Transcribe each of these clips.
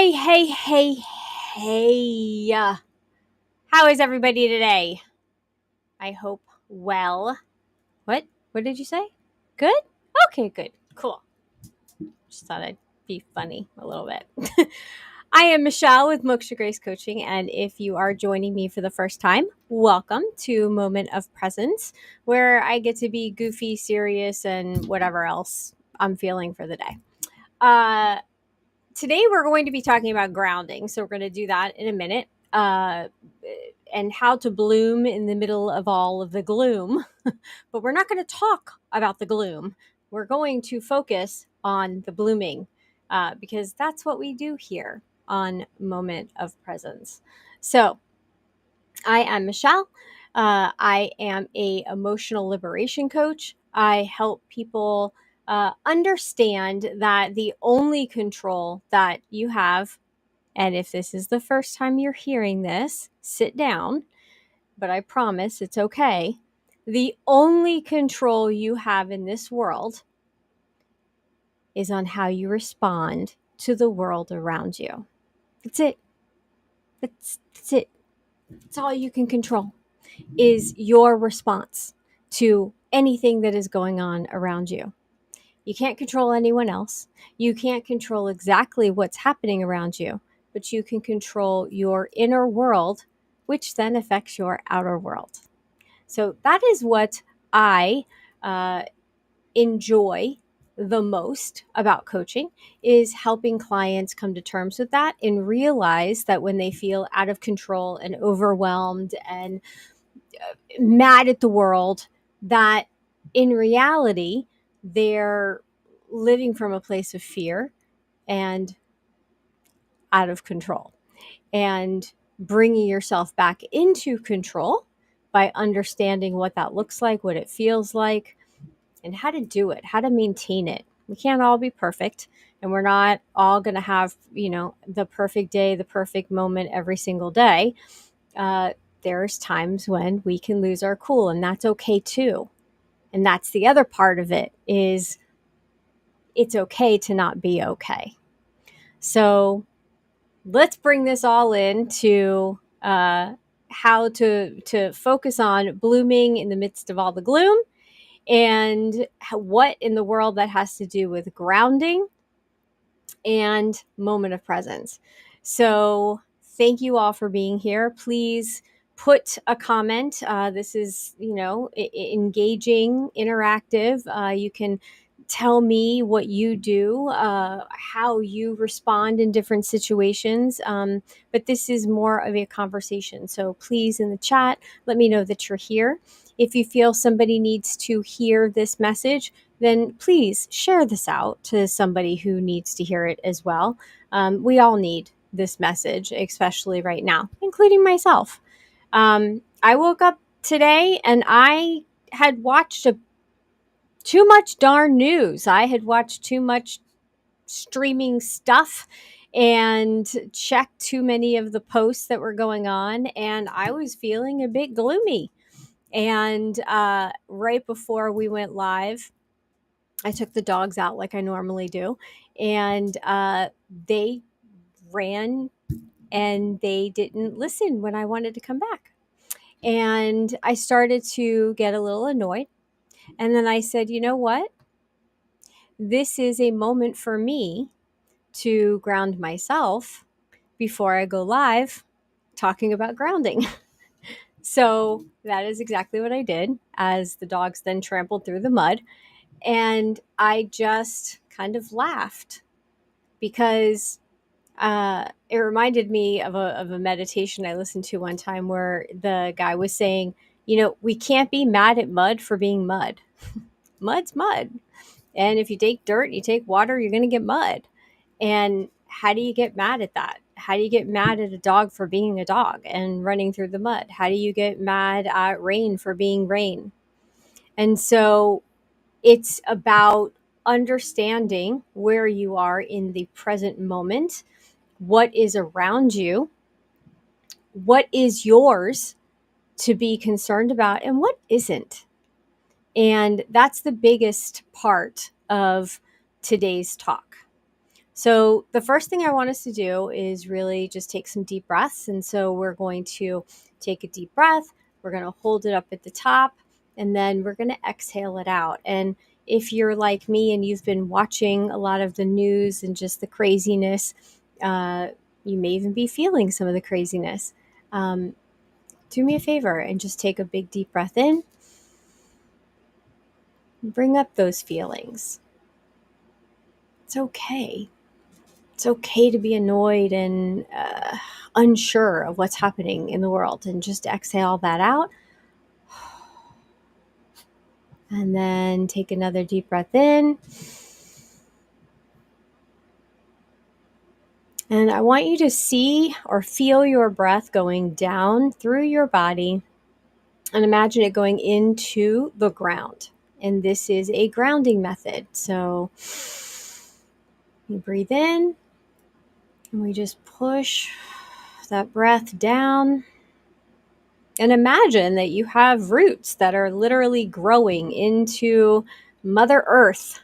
Hey. How is everybody today? I hope well. What? What did you say? Good? Okay, good. Cool. Just thought I'd be funny a little bit. I am Michelle with Moksha Grace Coaching, and if you are joining me for the first time, welcome to Moment of Presence, where I get to be goofy, serious, and whatever else I'm feeling for the day. Today we're going to be talking about grounding. So we're going to do that in a minute. And how to bloom in the middle of all of the gloom. But we're not going to talk about the gloom. We're going to focus on the blooming because that's what we do here on Moment of Presence. So I am Michelle. I am a emotional liberation coach. I help people understand that the only control that you have, and if this is the first time you're hearing this, sit down, but I promise it's okay. The only control you have in this world is on how you respond to the world around you. That's it. That's it. That's all you can control is your response to anything that is going on around you. You can't control anyone else. You can't control exactly what's happening around you, but you can control your inner world, which then affects your outer world. So that is what I enjoy the most about coaching, is helping clients come to terms with that and realize that when they feel out of control and overwhelmed and mad at the world, that in reality, they're living from a place of fear and out of control. And bringing yourself back into control by understanding what that looks like, what it feels like, and how to do it, how to maintain it. We can't all be perfect, and we're not all going to have, the perfect day, the perfect moment every single day. There's times when we can lose our cool, and that's okay too. And that's the other part of it, is it's okay to not be okay. So let's bring this all into how to focus on blooming in the midst of all the gloom, and what in the world that has to do with grounding and moment of presence. So thank you all for being here. Please put a comment. This is, engaging, interactive. You can tell me what you do, how you respond in different situations. But this is more of a conversation. So please, in the chat, let me know that you're here. If you feel somebody needs to hear this message, then please share this out to somebody who needs to hear it as well. We all need this message, especially right now, including myself. I woke up today and I had watched too much darn news. I had watched too much streaming stuff and checked too many of the posts that were going on, and I was feeling a bit gloomy. And right before we went live, I took the dogs out like I normally do, and they ran and they didn't listen when I wanted to come back. And I started to get a little annoyed. And then I said, you know what? This is a moment for me to ground myself before I go live talking about grounding. So that is exactly what I did, as the dogs then trampled through the mud. And I just kind of laughed because it reminded me of a meditation I listened to one time, where the guy was saying, we can't be mad at mud for being mud. Mud's mud. And if you take dirt, you take water, you're going to get mud. And how do you get mad at that? How do you get mad at a dog for being a dog and running through the mud? How do you get mad at rain for being rain? And so it's about understanding where you are in the present moment, what is around you, what is yours to be concerned about, and what isn't. And that's the biggest part of today's talk. So the first thing I want us to do is really just take some deep breaths. And so we're going to take a deep breath. We're going to hold it up at the top, and then we're going to exhale it out. And if you're like me and you've been watching a lot of the news and just the craziness, you may even be feeling some of the craziness. Do me a favor and just take a big deep breath in. Bring up those feelings. It's okay. It's okay to be annoyed and unsure of what's happening in the world, and just exhale that out. And then take another deep breath in. And I want you to see or feel your breath going down through your body, and imagine it going into the ground. And this is a grounding method. So you breathe in, and we just push that breath down. And imagine that you have roots that are literally growing into Mother Earth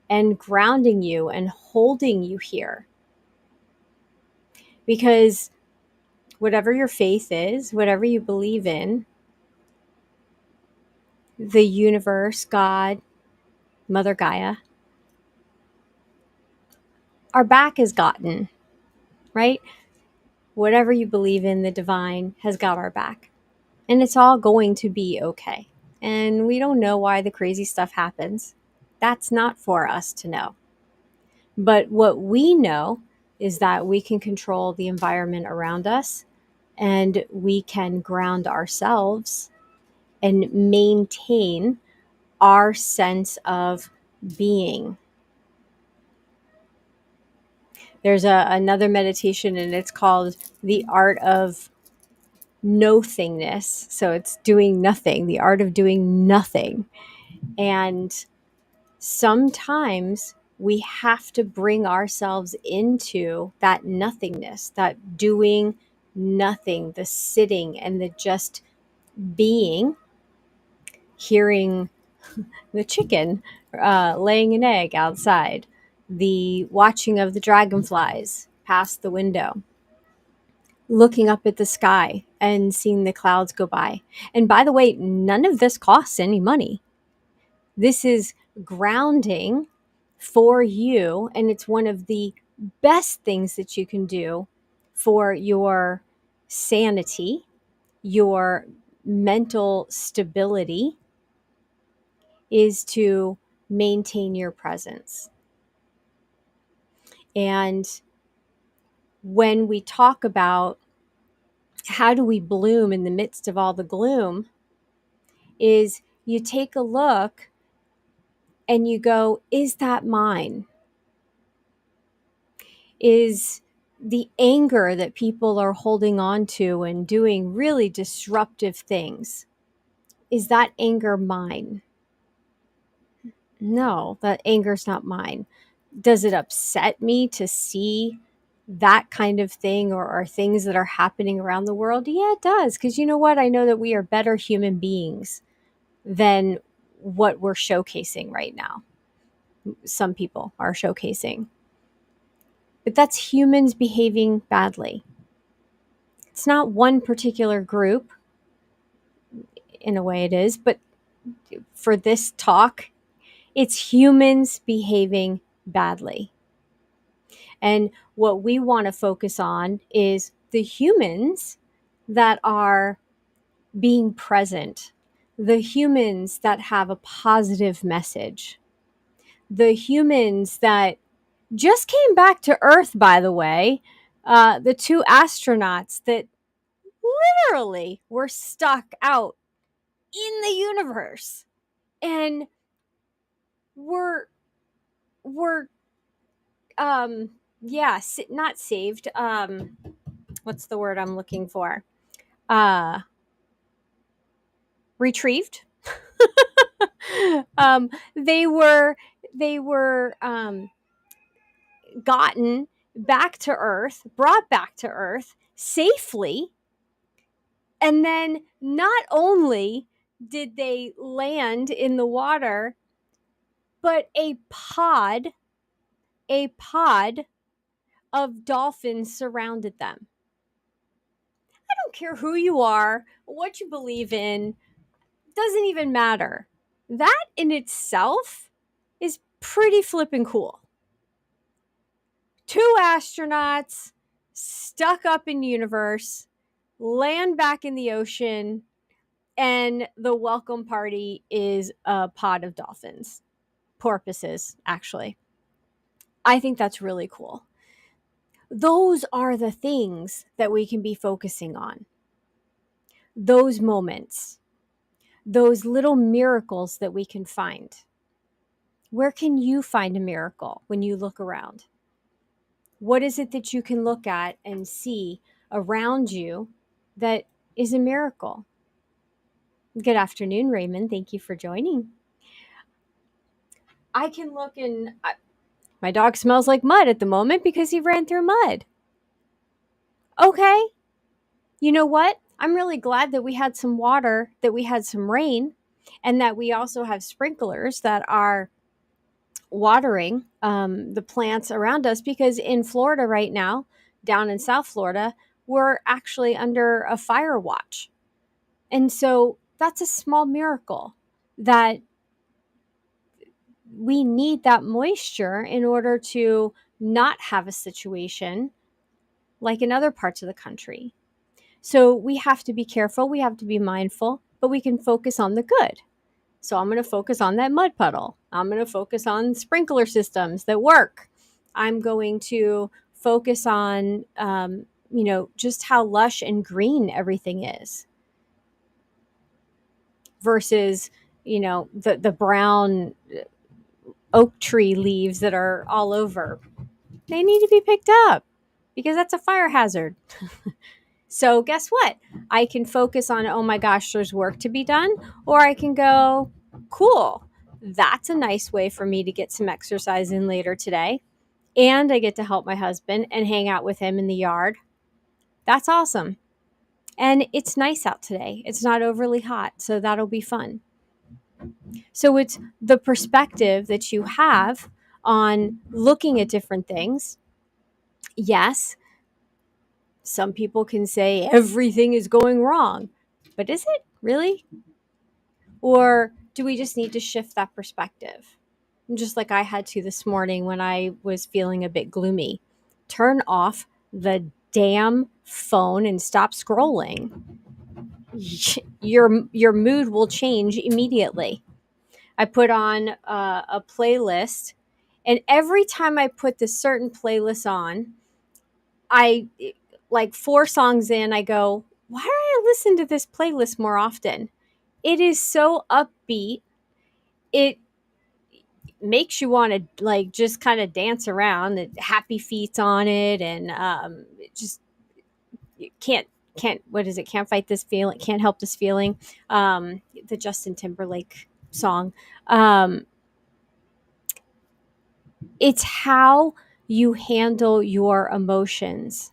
and grounding you and holding you here. Because whatever your faith is, whatever you believe in, the universe, God, Mother Gaia, our back is gotten, right? Whatever you believe in, the divine has got our back. And it's all going to be okay. And we don't know why the crazy stuff happens. That's not for us to know. But what we know is that we can control the environment around us, and we can ground ourselves and maintain our sense of being. There's another meditation, and it's called the art of nothingness. So it's doing nothing, the art of doing nothing. And sometimes we have to bring ourselves into that nothingness, that doing nothing, the sitting and the just being, hearing the chicken laying an egg outside, the watching of the dragonflies past the window, looking up at the sky and seeing the clouds go by. And by the way, none of this costs any money. This is grounding for you, and it's one of the best things that you can do for your sanity, your mental stability, is to maintain your presence. And when we talk about how do we bloom in the midst of all the gloom, is you take a look and you go, is that mine? Is the anger that people are holding on to and doing really disruptive things, is that anger mine? No, that anger's not mine. Does it upset me to see that kind of thing, or things that are happening around the world? Yeah, it does. Because you know what? I know that we are better human beings than what we're showcasing right now. Some people are showcasing. But that's humans behaving badly. It's not one particular group. In a way it is, but for this talk, it's humans behaving badly. And what we want to focus on is the humans that are being present, the humans that have a positive message, the humans that just came back to Earth, by the way, the two astronauts that literally were stuck out in the universe and were yeah, not saved. What's the word I'm looking for? Uh Retrieved. They were gotten back to Earth, brought back to Earth safely. And then not only did they land in the water, but a pod of dolphins surrounded them. I don't care who you are, what you believe in, doesn't even matter. That in itself is pretty flippin' cool. Two astronauts stuck up in universe, land back in the ocean, and the welcome party is a pod of dolphins. Porpoises, actually. I think that's really cool. Those are the things that we can be focusing on. Those moments, those little miracles that we can find. Where can you find a miracle when you look around? What is it that you can look at and see around you that is a miracle? Good afternoon, Raymond. Thank you for joining. I can look and my dog smells like mud at the moment because he ran through mud. Okay. You know what? I'm really glad that we had some water, that we had some rain, and that we also have sprinklers that are watering the plants around us, because in Florida right now, down in South Florida, we're actually under a fire watch. And so that's a small miracle that we need that moisture in order to not have a situation like in other parts of the country. So we have to be careful, we have to be mindful, but we can focus on the good. So I'm going to focus on that mud puddle. I'm going to focus on sprinkler systems that work. I'm going to focus on, just how lush and green everything is versus, the brown oak tree leaves that are all over. They need to be picked up because that's a fire hazard. So guess what? I can focus on, oh my gosh, there's work to be done. Or I can go, cool. That's a nice way for me to get some exercise in later today. And I get to help my husband and hang out with him in the yard. That's awesome. And it's nice out today. It's not overly hot, so that'll be fun. So it's the perspective that you have on looking at different things. Yes, some people can say everything is going wrong, but is it really? Or do we just need to shift that perspective? Just like I had to this morning when I was feeling a bit gloomy. Turn off the damn phone and stop scrolling. Your mood will change immediately. I put on a playlist, and every time I put this certain playlist on, I like 4 songs in, I go, why don't I listen to this playlist more often? It is so upbeat. It makes you want to like just kind of dance around. The happy feet on it, and just can't what is it? Can't fight this feeling. Can't help this feeling. The Justin Timberlake song. It's how you handle your emotions.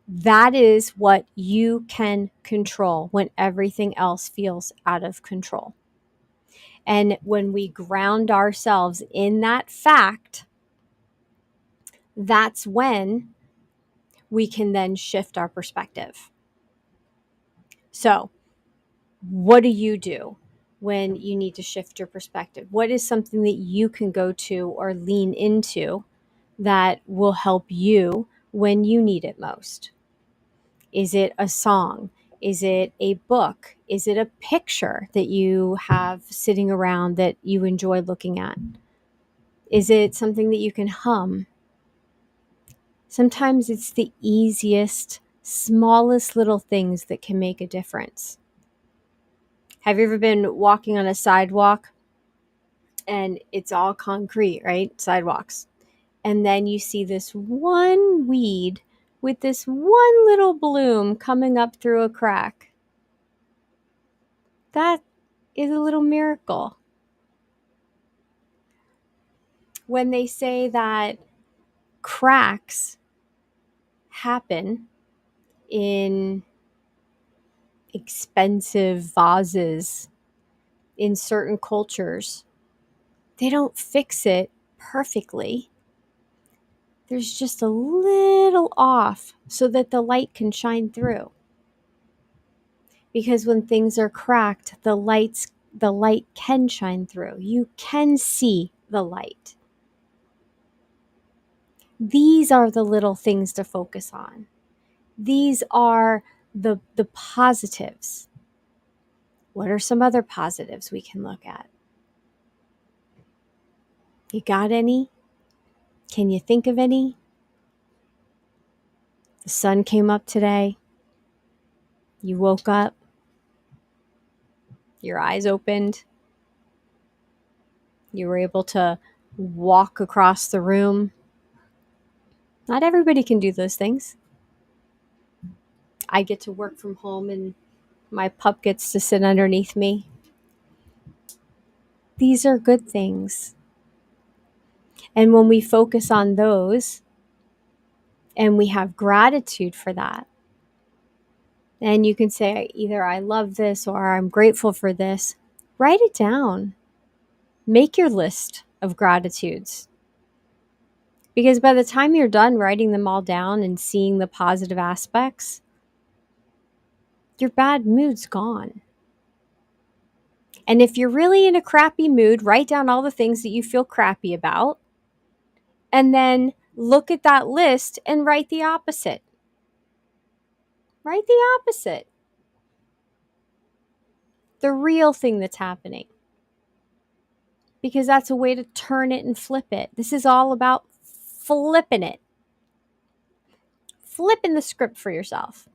That is what you can control when everything else feels out of control. And when we ground ourselves in that fact, that's when we can then shift our perspective. So, what do you do when you need to shift your perspective? What is something that you can go to or lean into that will help you when you need it most? Is it a song? Is it a book? Is it a picture that you have sitting around that you enjoy looking at? Is it something that you can hum? Sometimes it's the easiest, smallest little things that can make a difference. Have you ever been walking on a sidewalk and it's all concrete, right? Sidewalks. And then you see this one weed with this one little bloom coming up through a crack. That is a little miracle. When they say that cracks happen in expensive vases in certain cultures, they don't fix it perfectly. There's just a little off so that the light can shine through. Because when things are cracked, the light can shine through. You can see the light. These are the little things to focus on. These are the positives. What are some other positives we can look at? You got any? Can you think of any? The sun came up today. You woke up. Your eyes opened. You were able to walk across the room. Not everybody can do those things. I get to work from home and my pup gets to sit underneath me. These are good things. And when we focus on those and we have gratitude for that, and you can say either I love this or I'm grateful for this, write it down. Make your list of gratitudes. Because by the time you're done writing them all down and seeing the positive aspects, your bad mood's gone. And if you're really in a crappy mood, write down all the things that you feel crappy about, and then look at that list and write the opposite. Write the opposite. The real thing that's happening. Because that's a way to turn it and flip it. This is all about flipping it. Flipping the script for yourself.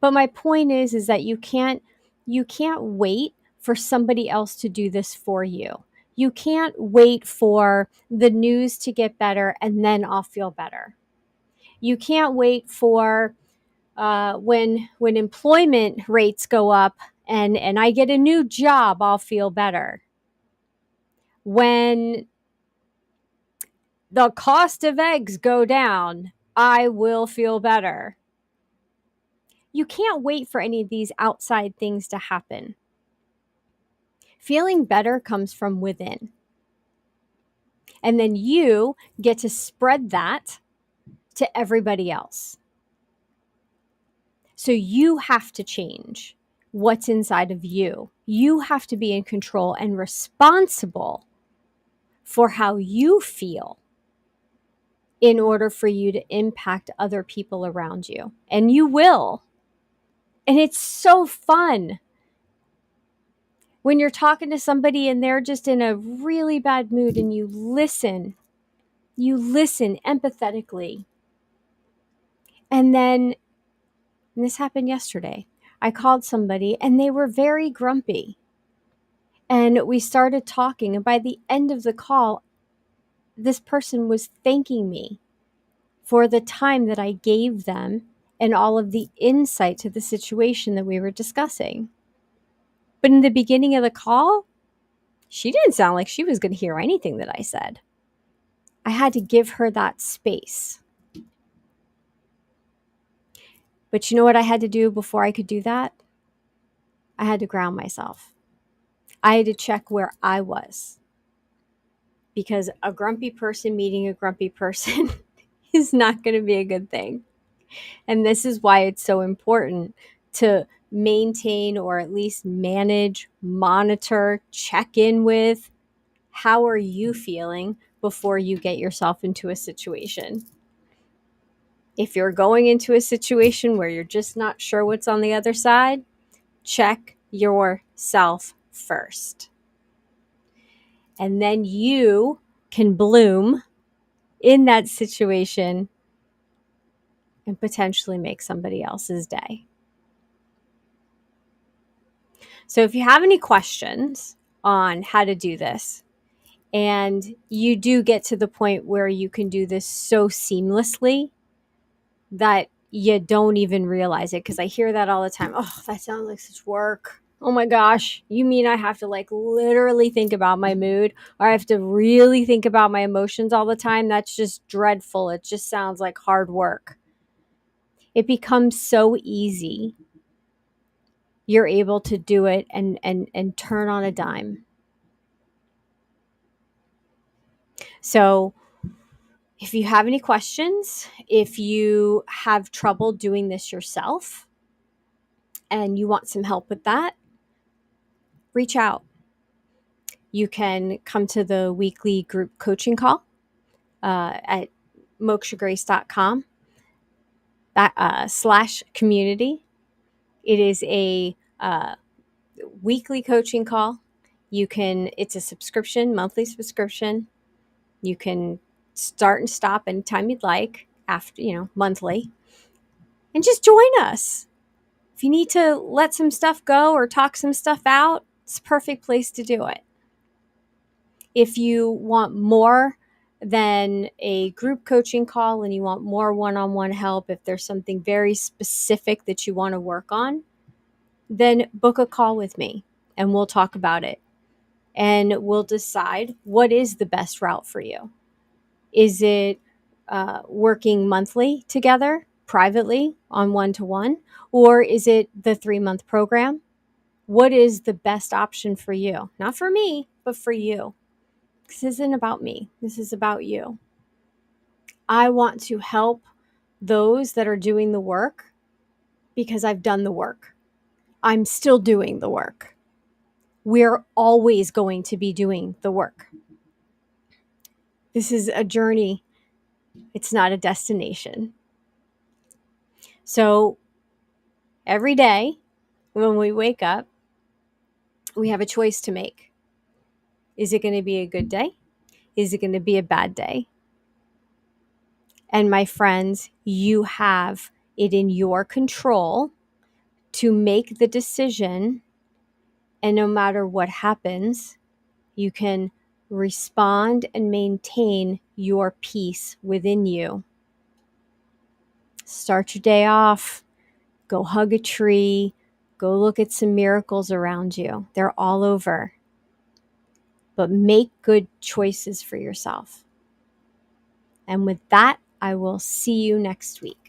But my point is that you can't wait for somebody else to do this for you. You can't wait for the news to get better and then I'll feel better. You can't wait for when employment rates go up and I get a new job, I'll feel better. When the cost of eggs go down, I will feel better. You can't wait for any of these outside things to happen. Feeling better comes from within. And then you get to spread that to everybody else. So you have to change what's inside of you. You have to be in control and responsible for how you feel in order for you to impact other people around you. And you will. And it's so fun when you're talking to somebody and they're just in a really bad mood and you listen empathetically. And then, and this happened yesterday, I called somebody and they were very grumpy. And we started talking. And by the end of the call, this person was thanking me for the time that I gave them and all of the insight to the situation that we were discussing. But in the beginning of the call, she didn't sound like she was going to hear anything that I said. I had to give her that space. But you know what I had to do before I could do that? I had to ground myself. I had to check where I was. Because a grumpy person meeting a grumpy person is not going to be a good thing. And this is why it's so important to maintain or at least manage, monitor, check in with how are you feeling before you get yourself into a situation. If you're going into a situation where you're just not sure what's on the other side, check yourself first. And then you can bloom in that situation and potentially make somebody else's day. So if you have any questions on how to do this, and you do get to the point where you can do this so seamlessly that you don't even realize it, because I hear that all the time. Oh, that sounds like such work. Oh my gosh, you mean I have to like literally think about my mood, or I have to really think about my emotions all the time? That's just dreadful. It just sounds like hard work. It becomes so easy. You're able to do it and turn on a dime. So If you have any questions, if you have trouble doing this yourself and you want some help with that, reach out. You can come to the weekly group coaching call at mokshagrace.com /community. It is a weekly coaching call. It's a subscription, monthly subscription. You can start and stop anytime you'd like after, monthly, and just join us. If you need to let some stuff go or talk some stuff out, it's a perfect place to do it. If you want more than a group coaching call and you want more one-on-one help, if there's something very specific that you want to work on, then book a call with me and we'll talk about it. And we'll decide what is the best route for you. Is it working monthly together, privately on one-to-one, or is it the 3-month program? What is the best option for you? Not for me, but for you. This isn't about me. This is about you. I want to help those that are doing the work because I've done the work. I'm still doing the work. We're always going to be doing the work. This is a journey. It's not a destination. So every day when we wake up, we have a choice to make. Is it going to be a good day? Is it going to be a bad day? And my friends, you have it in your control to make the decision. And no matter what happens, you can respond and maintain your peace within you. Start your day off. Go hug a tree. Go look at some miracles around you. They're all over. But make good choices for yourself. And with that, I will see you next week.